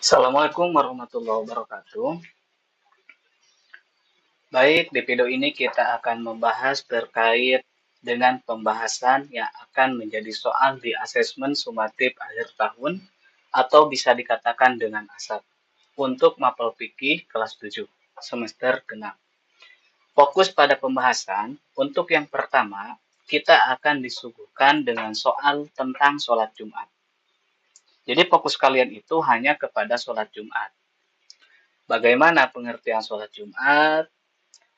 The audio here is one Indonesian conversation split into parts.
Assalamualaikum warahmatullahi wabarakatuh. Baik, di video ini kita akan membahas terkait dengan pembahasan yang akan menjadi soal di asesmen sumatif akhir tahun atau bisa dikatakan dengan ASAT untuk mapel fikih kelas 7 semester genap. Fokus pada pembahasan, untuk yang pertama, kita akan disuguhkan dengan soal tentang sholat Jumat. Jadi fokus kalian itu hanya kepada sholat Jumat. Bagaimana pengertian sholat Jumat,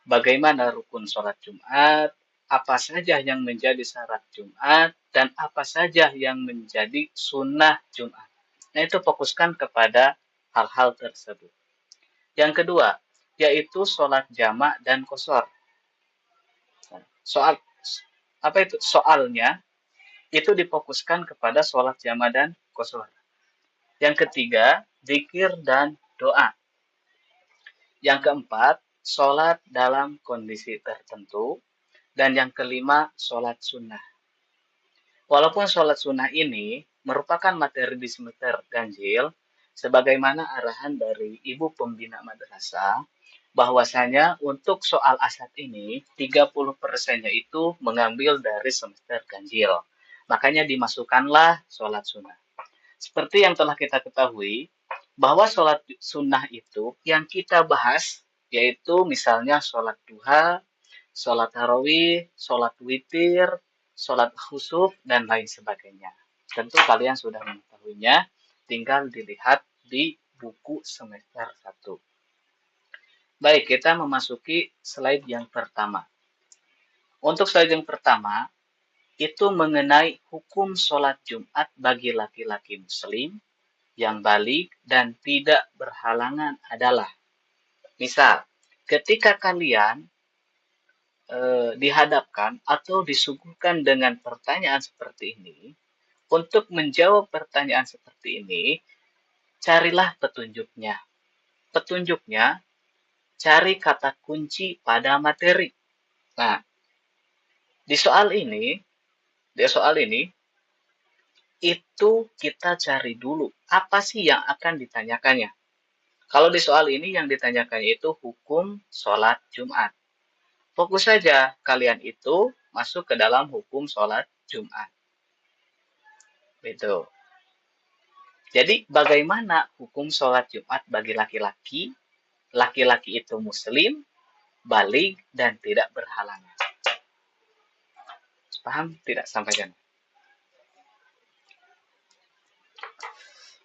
bagaimana rukun sholat Jumat, apa saja yang menjadi syarat Jumat, dan apa saja yang menjadi sunnah Jumat. Nah, itu fokuskan kepada hal-hal tersebut. Yang kedua, yaitu sholat jamak dan qashar. Soalnya itu difokuskan kepada sholat jamak dan qashar. Yang ketiga, zikir dan doa. Yang keempat, sholat dalam kondisi tertentu. Dan yang kelima, sholat sunnah. Walaupun sholat sunnah ini merupakan materi di semester ganjil, sebagaimana arahan dari Ibu Pembina Madrasah, bahwasanya untuk soal asat ini, 30%-nya itu mengambil dari semester ganjil. Makanya dimasukkanlah sholat sunnah. Seperti yang telah kita ketahui, bahwa sholat sunnah itu yang kita bahas, yaitu misalnya sholat duha, sholat tarawih, sholat witir, sholat khusuf, dan lain sebagainya. Tentu kalian sudah mengetahuinya, tinggal dilihat di buku semester 1. Baik, kita memasuki slide yang pertama. Untuk slide yang pertama, itu mengenai hukum sholat Jumat bagi laki-laki muslim yang balik dan tidak berhalangan adalah, misal, ketika kalian dihadapkan atau disuguhkan dengan pertanyaan seperti ini, untuk menjawab pertanyaan seperti ini, carilah petunjuknya. Petunjuknya, cari kata kunci pada materi. Nah, di soal ini, itu kita cari dulu, apa sih yang akan ditanyakannya. Kalau di soal ini yang ditanyakan itu hukum sholat Jumat. Fokus saja kalian itu masuk ke dalam hukum sholat Jumat. Gitu. Jadi bagaimana hukum sholat Jumat bagi laki-laki? Laki-laki itu muslim, balik, dan tidak berhalangan. Paham tidak sampai sana?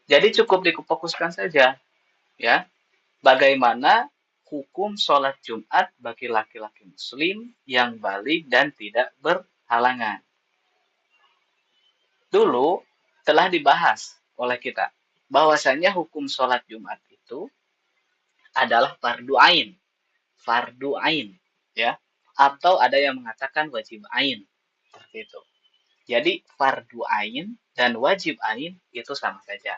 Jadi cukup difokuskan saja, ya. Bagaimana hukum sholat Jumat bagi laki-laki muslim yang balik dan tidak berhalangan. Dulu telah dibahas oleh kita bahwasanya hukum sholat Jumat itu adalah fardu ain. Fardu ain, ya. Atau ada yang mengatakan wajib ain. Seperti itu. Jadi fardu ain dan wajib ain itu sama saja.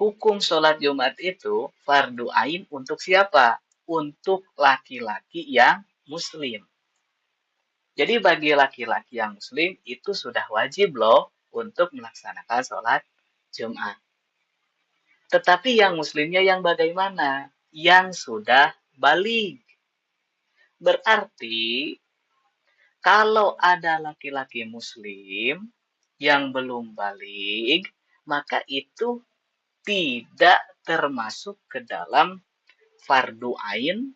Hukum sholat Jumat itu fardu ain untuk siapa? Untuk laki-laki yang muslim. Jadi bagi laki-laki yang muslim itu sudah wajib loh untuk melaksanakan sholat Jumat. Tetapi yang muslimnya yang bagaimana? Yang sudah balik. Berarti kalau ada laki-laki muslim yang belum balik, maka itu tidak termasuk ke dalam fardu ain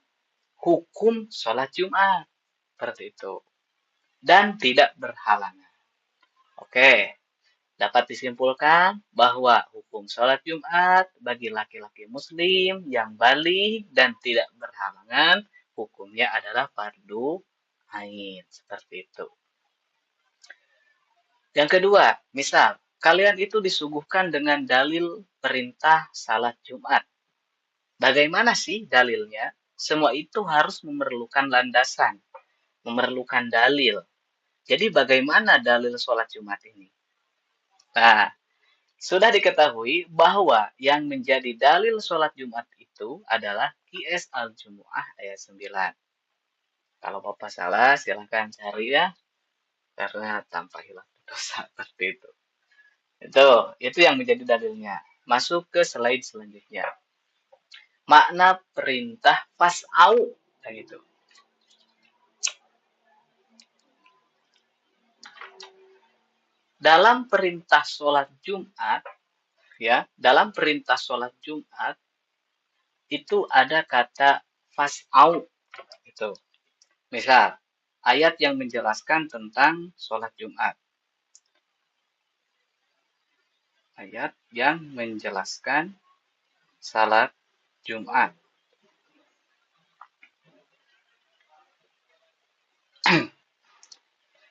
hukum sholat Jumat. Seperti itu. Dan tidak berhalangan. Oke, dapat disimpulkan bahwa hukum sholat Jumat bagi laki-laki muslim yang balik dan tidak berhalangan, hukumnya adalah fardu ain. Seperti itu. Yang kedua, misal, kalian itu disuguhkan dengan dalil perintah salat Jumat. Bagaimana sih dalilnya? Semua itu harus memerlukan landasan, memerlukan dalil. Jadi bagaimana dalil sholat Jumat ini? Nah, sudah diketahui bahwa yang menjadi dalil sholat Jumat itu adalah Qiyas al-Jumu'ah ayat 9. Kalau Bapak salah, silahkan cari ya. Karena tanpa hilang dosa seperti itu. Itu yang menjadi dalilnya. Masuk ke slide selanjutnya. Makna perintah fas'au gitu. Dalam perintah sholat Jumat, ya, dalam perintah sholat Jumat itu ada kata fas'au gitu. Misal, ayat yang menjelaskan tentang sholat Jumat. Ayat yang menjelaskan salat Jumat.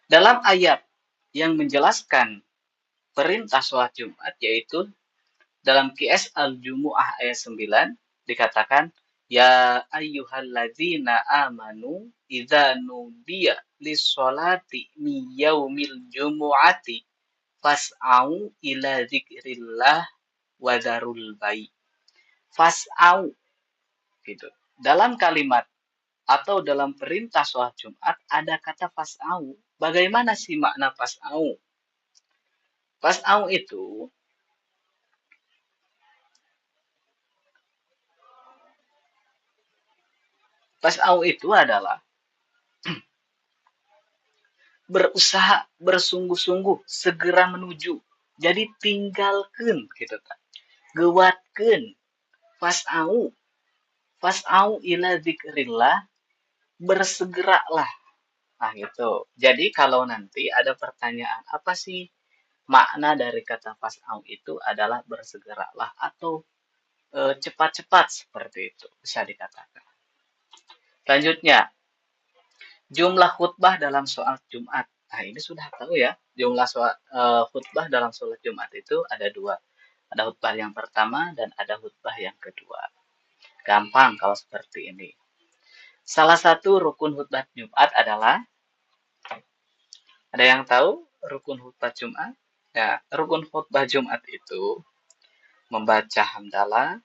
Dalam ayat yang menjelaskan perintah sholat Jumat, yaitu dalam QS Al-Jumu'ah ayat 9, dikatakan, Ya ayyuhalladzina amanu idza nudiya lis-sholati min yaumil jumu'ati fas'au ila dzikrillah wa dzarul bai'. Fas'au gitu. Dalam kalimat atau dalam perintah sholat Jumat ada kata fas'au. Bagaimana sih makna fas'au? Fas'au itu adalah berusaha bersungguh-sungguh segera menuju. Jadi tinggalkan gitu kan. Gewatkeun fas'au. Fas'au ila dzikrillah, bersegeralah. Nah, gitu. Jadi kalau nanti ada pertanyaan, apa sih makna dari kata fas'au itu adalah bersegeralah atau cepat-cepat seperti itu bisa dikatakan. Selanjutnya, jumlah khutbah dalam soal Jumat. Nah, ini sudah tahu ya, jumlah khutbah dalam sholat Jumat itu ada dua. Ada khutbah yang pertama dan ada khutbah yang kedua. Gampang kalau seperti ini. Salah satu rukun khutbah Jumat adalah, ada yang tahu rukun khutbah Jumat? Ya, rukun khutbah Jumat itu membaca hamdalah.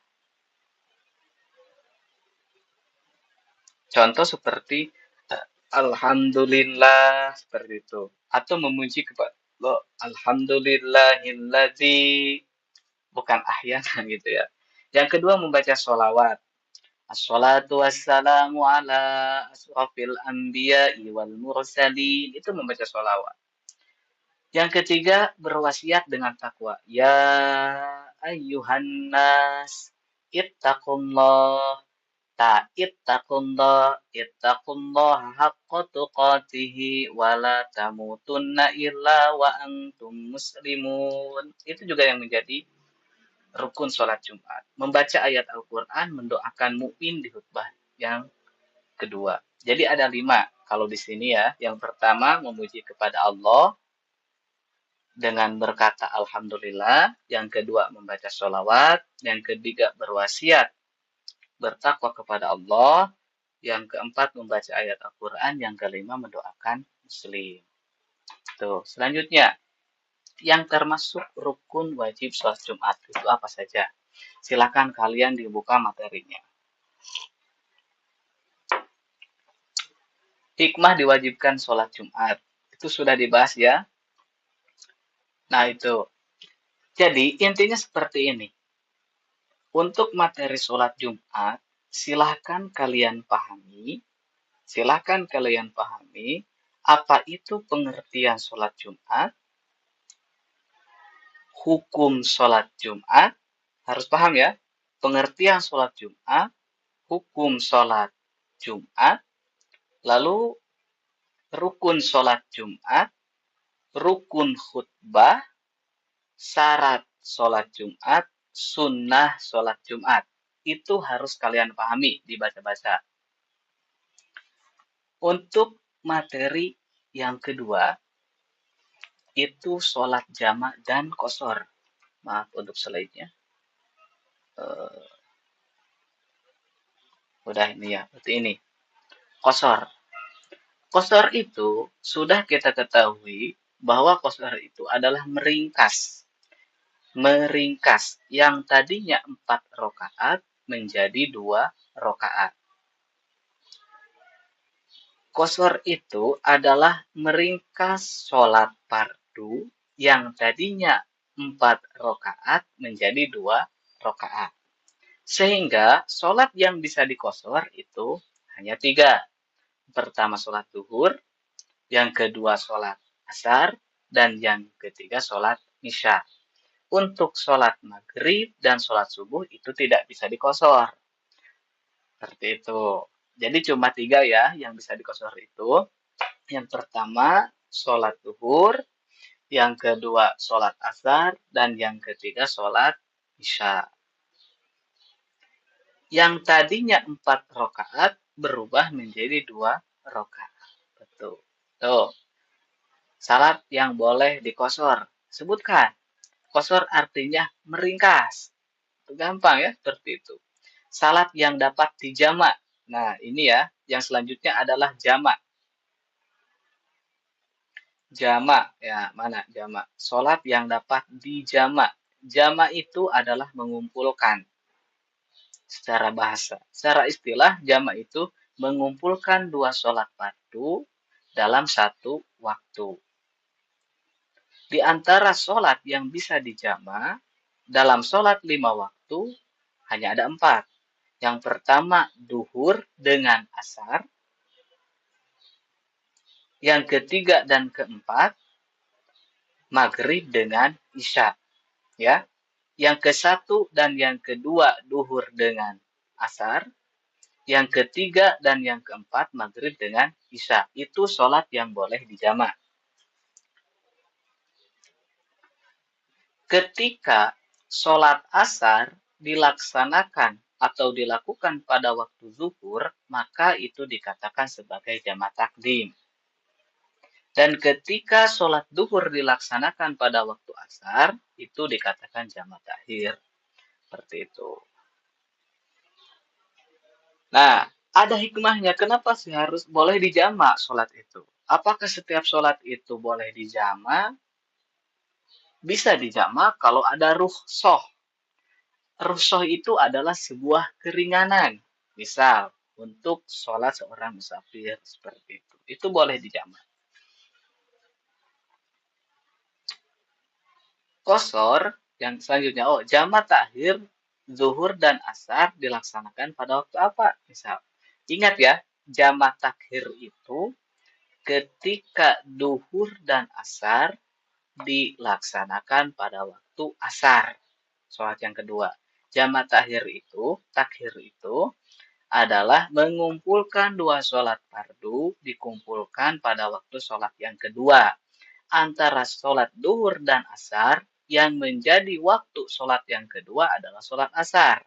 Contoh seperti Alhamdulillah, seperti itu. Atau memuji kepada Allah, Alhamdulillahilladzi, bukan ahyana gitu ya. Yang kedua membaca sholawat. Assalatu wassalamu ala asrafil anbiya'i wal mursalin. Itu membaca sholawat. Yang ketiga berwasiat dengan takwa. Ya ayyuhan nas ittaqullah. Ittaqullah haqqa tuqatihi wa la tamutunna illa wa antum muslimun. Itu juga yang menjadi rukun sholat Jumat. Membaca ayat Al-Quran, mendoakan mukmin di khutbah yang kedua. Jadi ada 5 kalau di sini ya. Yang pertama memuji kepada Allah dengan berkata Alhamdulillah. Yang kedua membaca sholawat. Yang ketiga berwasiat bertakwa kepada Allah. Yang keempat membaca ayat Al-Quran. Yang kelima mendoakan muslim. Tuh, selanjutnya yang termasuk rukun wajib sholat Jumat itu apa saja? Silakan kalian dibuka materinya. Hikmah diwajibkan sholat Jumat. Itu sudah dibahas ya. Nah itu. Jadi intinya seperti ini. Untuk materi sholat Jumat, silakan kalian pahami apa itu pengertian sholat Jumat, hukum sholat Jumat, harus paham ya, pengertian sholat Jumat, hukum sholat Jumat, lalu rukun sholat Jumat, rukun khutbah, syarat sholat Jumat, sunnah sholat Jumat. Itu harus kalian pahami, dibaca-baca. Untuk materi yang kedua, itu sholat jamak dan qashar. Maaf untuk slide-nya. Udah ini ya, seperti ini. Qashar. Qashar itu sudah kita ketahui bahwa qashar itu adalah meringkas. Yang tadinya 4 rakaat menjadi 2 rakaat. Qashar itu adalah meringkas sholat fardu yang tadinya 4 rakaat menjadi 2 rakaat. Sehingga sholat yang bisa dikosor itu hanya 3. Pertama sholat zuhur, yang kedua sholat asar, dan yang ketiga sholat isya. Untuk sholat maghrib dan sholat subuh itu tidak bisa dikosor. Seperti itu. Jadi cuma 3 ya yang bisa dikosor itu. Yang pertama sholat zuhur, yang kedua sholat asar, dan yang ketiga sholat isya. Yang tadinya 4 rakaat berubah menjadi 2 rakaat. Betul. Tuh. Salat yang boleh dikosor. Sebutkan. Kosor artinya meringkas. Itu gampang ya, seperti itu. Salat yang dapat dijamak. Nah, ini ya, yang selanjutnya adalah jamak. Jamak, ya mana jamak? Salat yang dapat dijamak. Jamak itu adalah mengumpulkan secara bahasa. Secara istilah, jamak itu mengumpulkan 2 salat fardu dalam satu waktu. Di antara sholat yang bisa dijamak, dalam sholat 5 waktu, hanya ada 4. Yang pertama, duhur dengan asar. Yang ketiga dan keempat, maghrib dengan isya. Ya. Yang ke-1 dan yang kedua, duhur dengan asar. Yang ketiga dan yang keempat, maghrib dengan isya. Itu sholat yang boleh dijamak. Ketika sholat asar dilaksanakan atau dilakukan pada waktu zuhur, maka itu dikatakan sebagai jamak takdim. Dan ketika sholat zuhur dilaksanakan pada waktu asar, itu dikatakan jamak takhir. Seperti itu. Nah, ada hikmahnya. Kenapa sih harus boleh dijamak sholat itu? Apakah setiap sholat itu boleh dijamak? Bisa dijamak kalau ada rukhsah. Rukhsah itu adalah sebuah keringanan. Misal, untuk sholat seorang musafir seperti itu. Itu boleh dijamak. Qashar yang selanjutnya, jamak takhir, zuhur dan asar dilaksanakan pada waktu apa? Misal, ingat ya, jamak takhir itu ketika zuhur dan asar dilaksanakan pada waktu asar. Sholat yang kedua. Jamak takhir itu adalah mengumpulkan 2 sholat fardu dikumpulkan pada waktu sholat yang kedua. Antara sholat duhur dan asar, yang menjadi waktu sholat yang kedua adalah sholat asar.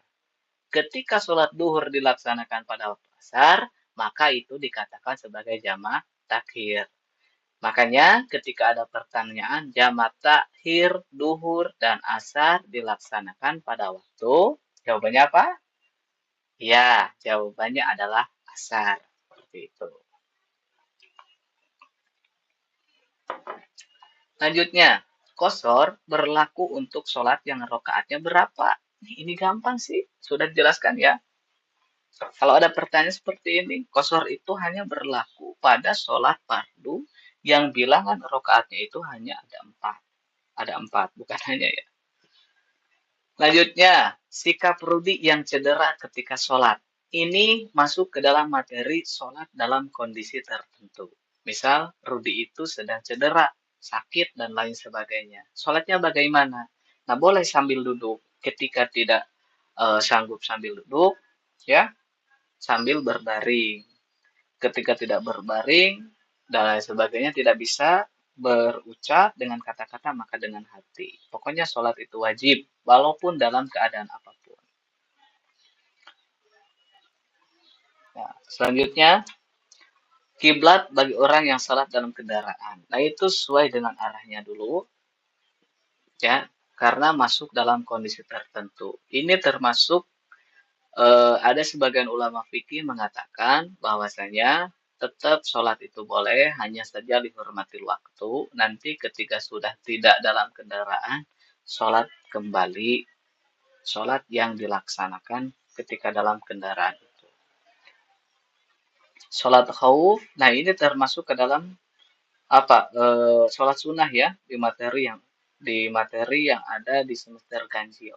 Ketika sholat duhur dilaksanakan pada waktu asar, maka itu dikatakan sebagai jamak takhir. Makanya ketika ada pertanyaan jamak takhir, duhur, dan asar dilaksanakan pada waktu, jawabannya apa? Ya, jawabannya adalah asar. Seperti itu. Lanjutnya, qashar berlaku untuk sholat yang rakaatnya berapa? Ini gampang sih, sudah dijelaskan ya. Kalau ada pertanyaan seperti ini, qashar itu hanya berlaku pada sholat fardu yang bilangan rakaatnya itu hanya ada 4. Ada 4, bukan hanya ya. Lanjutnya, sikap rudi yang cedera ketika sholat. Ini masuk ke dalam materi sholat dalam kondisi tertentu. Misal, rudi itu sedang cedera, sakit, dan lain sebagainya. Sholatnya bagaimana? Nah, boleh sambil duduk. Ketika tidak sanggup sambil duduk, ya, sambil berbaring. Ketika tidak berbaring, dan lain sebagainya, tidak bisa berucap dengan kata-kata, maka dengan hati. Pokoknya sholat itu wajib, walaupun dalam keadaan apapun. Nah, selanjutnya, kiblat bagi orang yang sholat dalam kendaraan. Nah, itu sesuai dengan arahnya dulu, ya, karena masuk dalam kondisi tertentu. Ini termasuk ada sebagian ulama fikih mengatakan bahwasanya tetap sholat itu boleh, hanya saja dihormati waktu. Nanti ketika sudah tidak dalam kendaraan, sholat kembali, sholat yang dilaksanakan ketika dalam kendaraan itu. Sholat khauf, nah ini termasuk ke dalam sholat sunnah ya, di materi yang di materi yang ada di semester ganjil.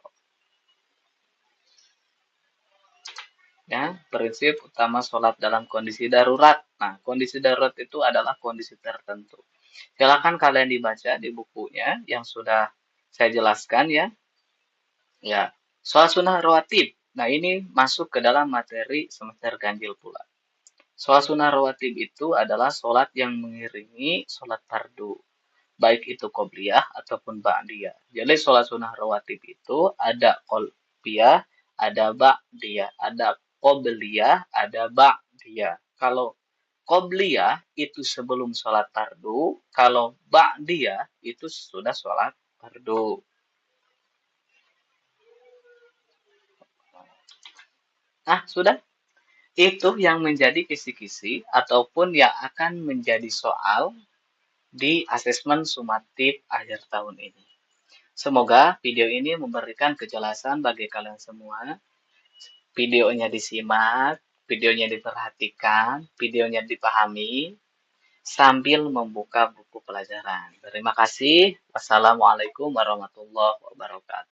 Ya, prinsip utama sholat dalam kondisi darurat. Nah, kondisi darurat itu adalah kondisi tertentu. Silakan kalian dibaca di bukunya yang sudah saya jelaskan ya. Ya, sholat sunnah rawatib. Nah, ini masuk ke dalam materi semester ganjil pula. Sholat sunnah rawatib itu adalah sholat yang mengiringi sholat fardu, baik itu qobliyah ataupun ba'diyah. Jadi sholat sunnah rawatib itu ada qobliyah, ada ba'diyah, ada qobliyah, ada ba'diyah. Kalau qobliyah itu sebelum sholat fardu, kalau ba'diyah itu sudah sholat fardu. Nah, sudah. Itu yang menjadi kisi-kisi ataupun yang akan menjadi soal di asesmen sumatif akhir tahun ini. Semoga video ini memberikan kejelasan bagi kalian semua. Videonya disimak, videonya diperhatikan, videonya dipahami, sambil membuka buku pelajaran. Terima kasih. Wassalamualaikum warahmatullahi wabarakatuh.